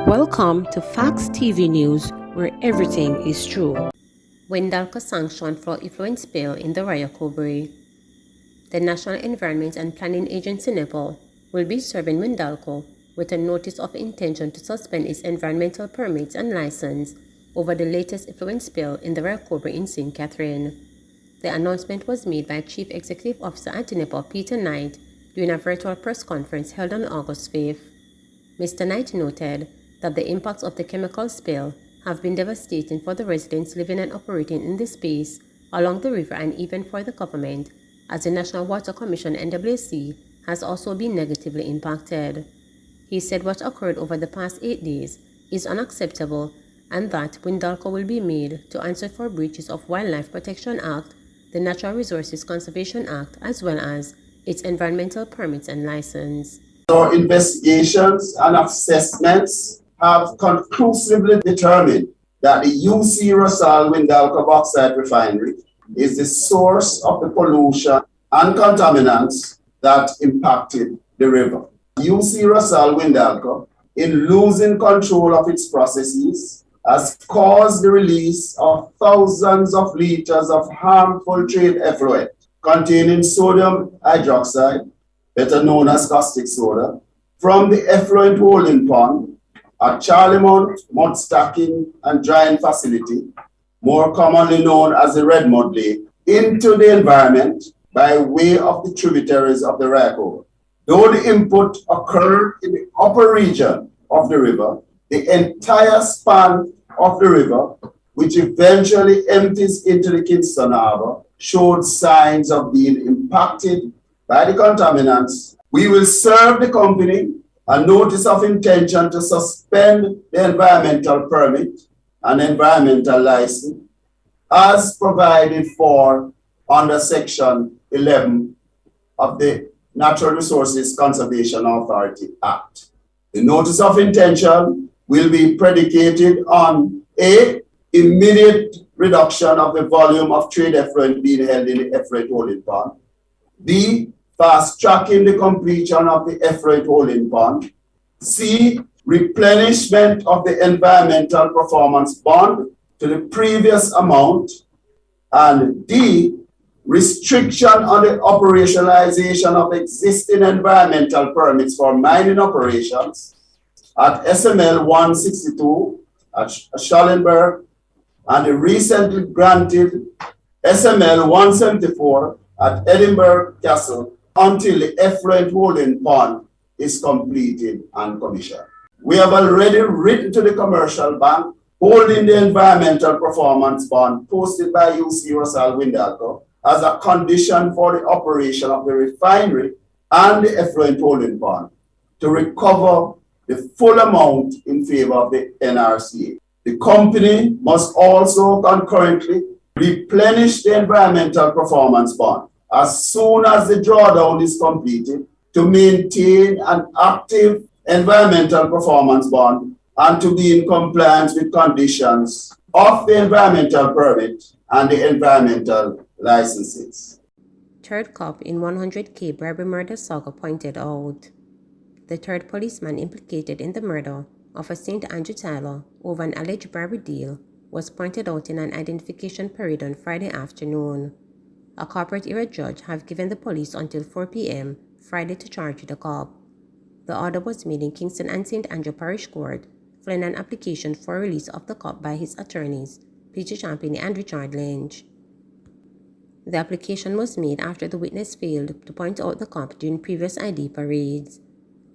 Welcome to Facts TV News, where everything is true. Windalco sanctioned for effluent spill in the Ryakobri. The National Environment and Planning Agency (NEPA) will be serving Windalco with a notice of intention to suspend its environmental permits and license over the latest effluent spill in the Ryakobri in St. Catherine. The announcement was made by Chief Executive Officer at NEPA Peter Knight during a virtual press conference held on August 5th. Mr. Knight noted that the impacts of the chemical spill have been devastating for the residents living and operating in the space along the river and even for the government, as the National Water Commission (NWC) has also been negatively impacted. He said what occurred over the past 8 days is unacceptable and that Windalco will be made to answer for breaches of Wildlife Protection Act, the Natural Resources Conservation Act, as well as its environmental permits and license. Our investigations and assessments have conclusively determined that the UC Rosal Windalco Bauxite Refinery is the source of the pollution and contaminants that impacted the river. UC Rosal Windalco, in losing control of its processes, has caused the release of thousands of liters of harmful trade effluent containing sodium hydroxide, better known as caustic soda, from the effluent holding pond at Charlemont mud stacking and drying facility, more commonly known as the Red Mud Lake, into the environment by way of the tributaries of the Ryakobri. Though the input occurred in the upper region of the river, the entire span of the river, which eventually empties into the Kingston Harbor, showed signs of being impacted by the contaminants. We will serve the company a notice of intention to suspend the environmental permit and environmental license as provided for under Section 11 of the Natural Resources Conservation Authority Act. The notice of intention will be predicated on A, immediate reduction of the volume of trade effluent being held in the effluent holding pond, B, fast-tracking the completion of the effluent holding pond, C, replenishment of the environmental performance bond to the previous amount, and D, restriction on the operationalization of existing environmental permits for mining operations at SML 162 at Schallenberg and the recently granted SML 174 at Edinburgh Castle until the effluent holding pond is completed and commissioned. We have already written to the commercial bank holding the environmental performance bond posted by UC Rosal Windalco as a condition for the operation of the refinery and the effluent holding pond to recover the full amount in favor of the NRCA. The company must also concurrently replenish the environmental performance bond as soon as the drawdown is completed to maintain an active environmental performance bond and to be in compliance with conditions of the environmental permit and the environmental licenses. Third cop in 100K bribery murder saga pointed out. The third policeman implicated in the murder of a St. Andrew Tyler over an alleged bribery deal was pointed out in an identification parade on Friday afternoon. A corporate area judge have given the police until 4 p.m. Friday to charge the cop. The order was made in Kingston and St. Andrew Parish Court following an application for release of the cop by his attorneys, Peter Champini and Richard Lynch. The application was made after the witness failed to point out the cop during previous ID parades.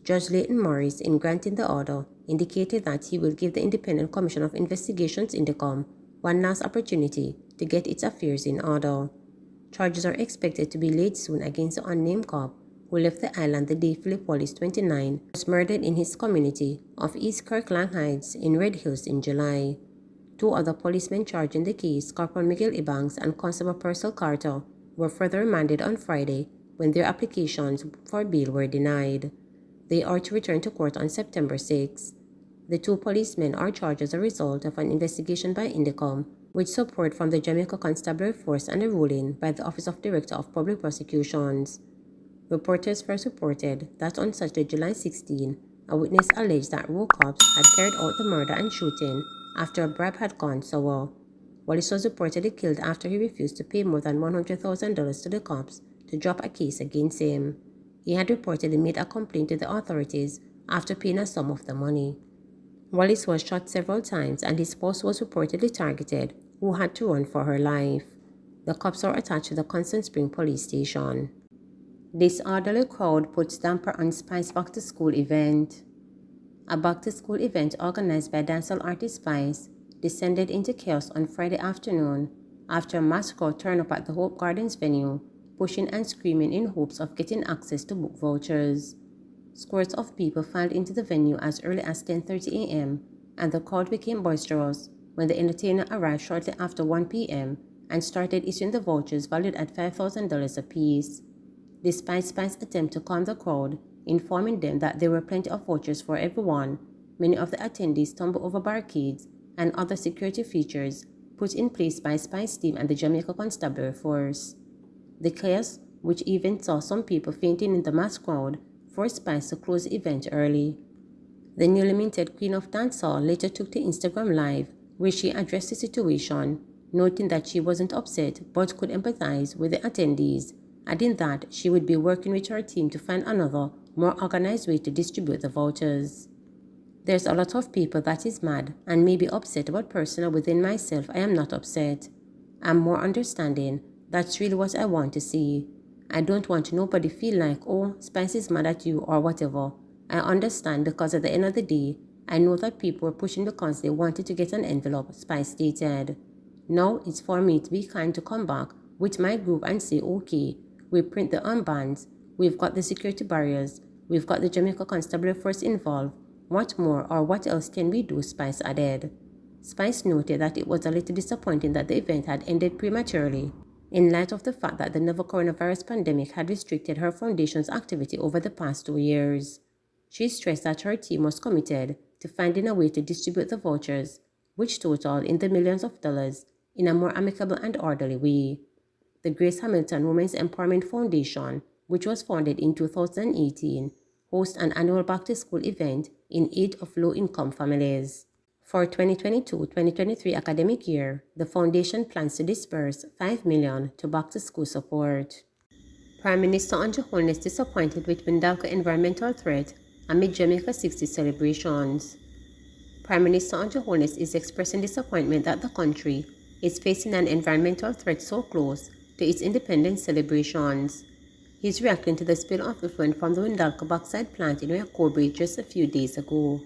Judge Leighton Morris, in granting the order, indicated that he will give the Independent Commission of Investigations (INDECOM) one last opportunity to get its affairs in order. Charges are expected to be laid soon against the unnamed cop who left the island the day Philip Wallace, 29, was murdered in his community of East Kirkland Heights in Red Hills in July. Two other policemen charged in the case, Corporal Miguel Ebanks and Constable Purcell Carter, were further remanded on Friday when their applications for bail were denied. They are to return to court on September 6. The two policemen are charged as a result of an investigation by INDECOM with support from the Jamaica Constabulary Force and a ruling by the Office of Director of Public Prosecutions. Reporters first reported that on Saturday, July 16, A witness alleged that row cops had carried out the murder and shooting after a bribe had gone sour. Wallace was reportedly killed after he refused to pay more than $100,000 to the cops to drop a case against him. He had reportedly made a complaint to the authorities after paying a sum of the money. Wallace was shot several times and his spouse was reportedly targeted, who had to run for her life. The cops were attached to the Constant Spring police station. Disorderly crowd puts damper on Spice Back to School event. A back to school event organized by dancehall artist Spice descended into chaos on Friday afternoon after a mass crowd turned up at the Hope Gardens venue, pushing and screaming in hopes of getting access to book vouchers. Scores of people filed into the venue as early as 10:30 a.m. and the crowd became boisterous when the entertainer arrived shortly after 1 p.m. and started issuing the vouchers valued at $5,000 apiece. Despite Spice's attempt to calm the crowd, informing them that there were plenty of vouchers for everyone, many of the attendees stumbled over barricades and other security features put in place by Spice's team and the Jamaica Constabulary Force. The chaos, which even saw some people fainting in the mass crowd, forced Spice to close the event early. The newly minted Queen of Dancehall later took to Instagram Live, where she addressed the situation, noting that she wasn't upset but could empathize with the attendees, adding that she would be working with her team to find another, more organized way to distribute the vouchers. There's a lot of people that is mad and may be upset, but personally within myself I am not upset. I'm more understanding. That's really what I want to see. I don't want nobody feel like, oh, Spice is mad at you or whatever. I understand because at the end of the day, I know that people were pushing because they wanted to get an envelope, Spice stated. Now it's for me to be kind to come back with my group and say, okay, we print the armbands, we've got the security barriers, we've got the Jamaica Constabulary Force involved. What more or what else can we do, Spice added. Spice noted that it was a little disappointing that the event had ended prematurely, in light of the fact that the novel coronavirus pandemic had restricted her foundation's activity over the past 2 years. She stressed that her team was committed to finding a way to distribute the vouchers, which totaled in the millions of dollars, in a more amicable and orderly way. The Grace Hamilton Women's Empowerment Foundation, which was founded in 2018, hosts an annual back-to-school event in aid of low-income families. For 2022-2023 academic year, the foundation plans to disburse $5 million to back-to-school support. Prime Minister Andrew Holness disappointed with Windalco environmental threat amid Jamaica 60 celebrations. Prime Minister Andrew Holness is expressing disappointment that the country is facing an environmental threat so close to its independence celebrations. He's reacting to the spill of effluent from the Windalco bauxite plant in Rehoboth just a few days ago.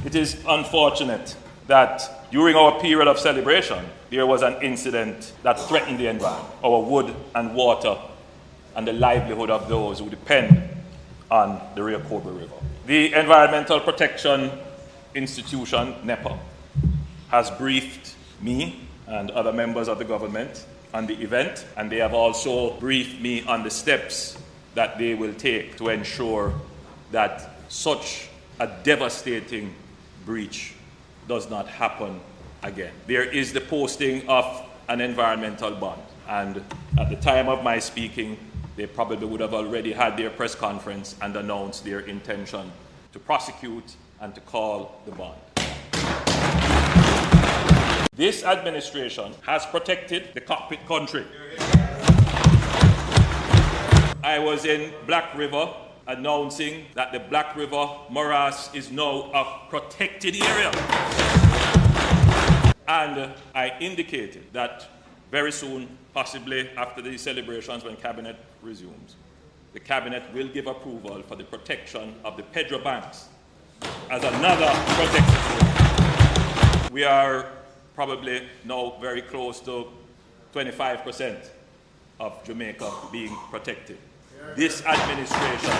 It is unfortunate that during our period of celebration, there was an incident that threatened the environment, our wood and water, and the livelihood of those who depend on the Rehoboth River. The Environmental Protection Institution, NEPA, has briefed me and other members of the government on the event, and they have also briefed me on the steps that they will take to ensure that such a devastating breach does not happen again. There is the posting of an environmental bond, and at the time of my speaking, they probably would have already had their press conference and announced their intention to prosecute and to call the bond. This administration has protected the cockpit country. I was in Black River announcing that the Black River morass is now a protected area. And I indicated that very soon, possibly after the celebrations when Cabinet resumes, the Cabinet will give approval for the protection of the Pedro Banks as another protected area. We are probably now very close to 25% of Jamaica being protected. This administration,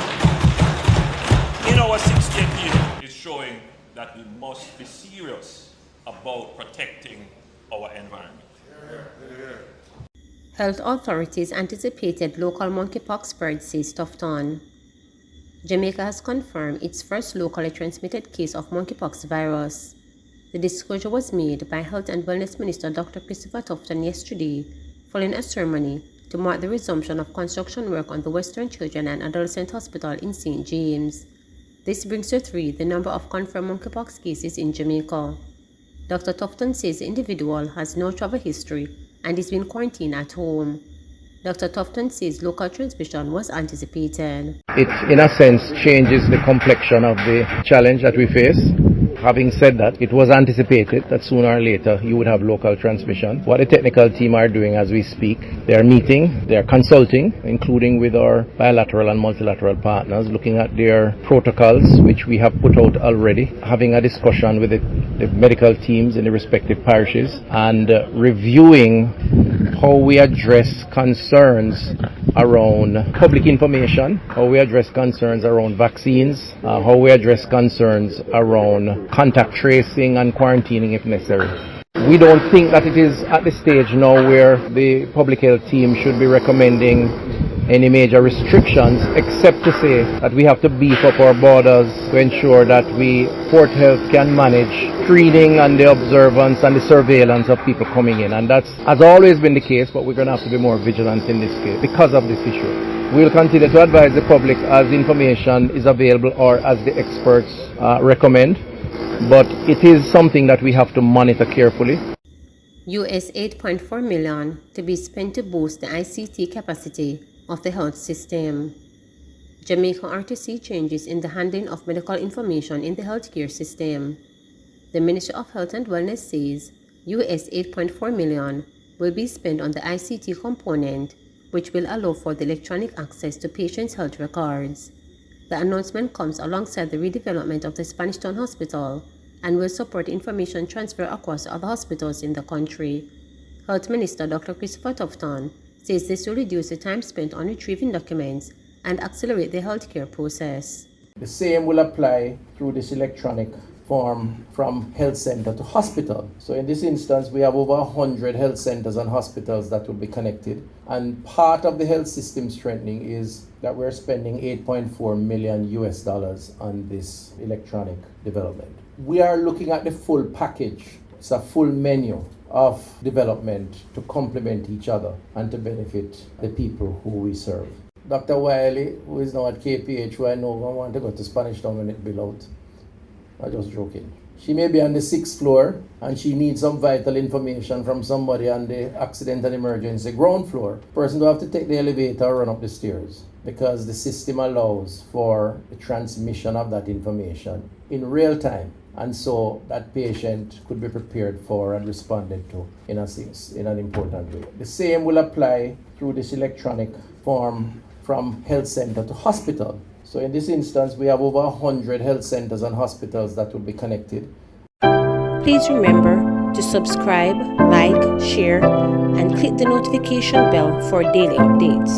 in our 60th year, is showing that we must be serious about protecting our environment. Health authorities anticipated local monkeypox spread, says Tufton. Jamaica has confirmed its first locally transmitted case of monkeypox virus. The disclosure was made by Health and Wellness Minister Dr. Christopher Tufton yesterday, following a ceremony to mark the resumption of construction work on the Western Children and Adolescent Hospital in St. James. This brings to 3 the number of confirmed monkeypox cases in Jamaica. Dr. Tufton says the individual has no travel history and is being quarantined at home. Dr. Tufton says local transmission was anticipated. It, in a sense, changes the complexion of the challenge that we face. Having said that, it was anticipated that sooner or later you would have local transmission. What the technical team are doing as we speak, they are meeting, they are consulting, including with our bilateral and multilateral partners, looking at their protocols, which we have put out already, having a discussion with the medical teams in the respective parishes, and reviewing how we address concerns around public information, how we address concerns around vaccines, how we address concerns around contact tracing and quarantining if necessary. We don't think that it is at the stage now where the public health team should be recommending any major restrictions, except to say that we have to beef up our borders to ensure that Port Health can manage screening and the observance and the surveillance of people coming in. And that has always been the case, but we're going to have to be more vigilant in this case because of this issue. We'll continue to advise the public as information is available or as the experts recommend, but it is something that we have to monitor carefully. US $8.4 million to be spent to boost the ICT capacity of the health system. Jamaica RTC changes in the handling of medical information in the healthcare system. The Ministry of Health and Wellness says US $8.4 million will be spent on the ICT component, which will allow for the electronic access to patients' health records. The announcement comes alongside the redevelopment of the Spanish Town Hospital and will support information transfer across other hospitals in the country. Health Minister Dr. Christopher Tufton says this will reduce the time spent on retrieving documents and accelerate the healthcare process. The same will apply through this electronic form from health center to hospital. So in this instance, we have over 100 health centers and hospitals that will be connected. And part of the health system strengthening is that we're spending $8.4 million on this electronic development. We are looking at the full package. It's a full menu of development to complement each other and to benefit the people who we serve. Dr. Wiley, who is now at KPH, who I know I want to go to Spanish Town when it built out. I'm just joking. She may be on the 6th floor and she needs some vital information from somebody on the accident and emergency ground floor. Person will have to take the elevator or run up the stairs because the system allows for the transmission of that information in real time. And so that patient could be prepared for and responded to in an important way. The same will apply through this electronic form from health center to hospital. So in this instance, we have over 100 health centers and hospitals that will be connected. Please remember to subscribe, like, share, and click the notification bell for daily updates.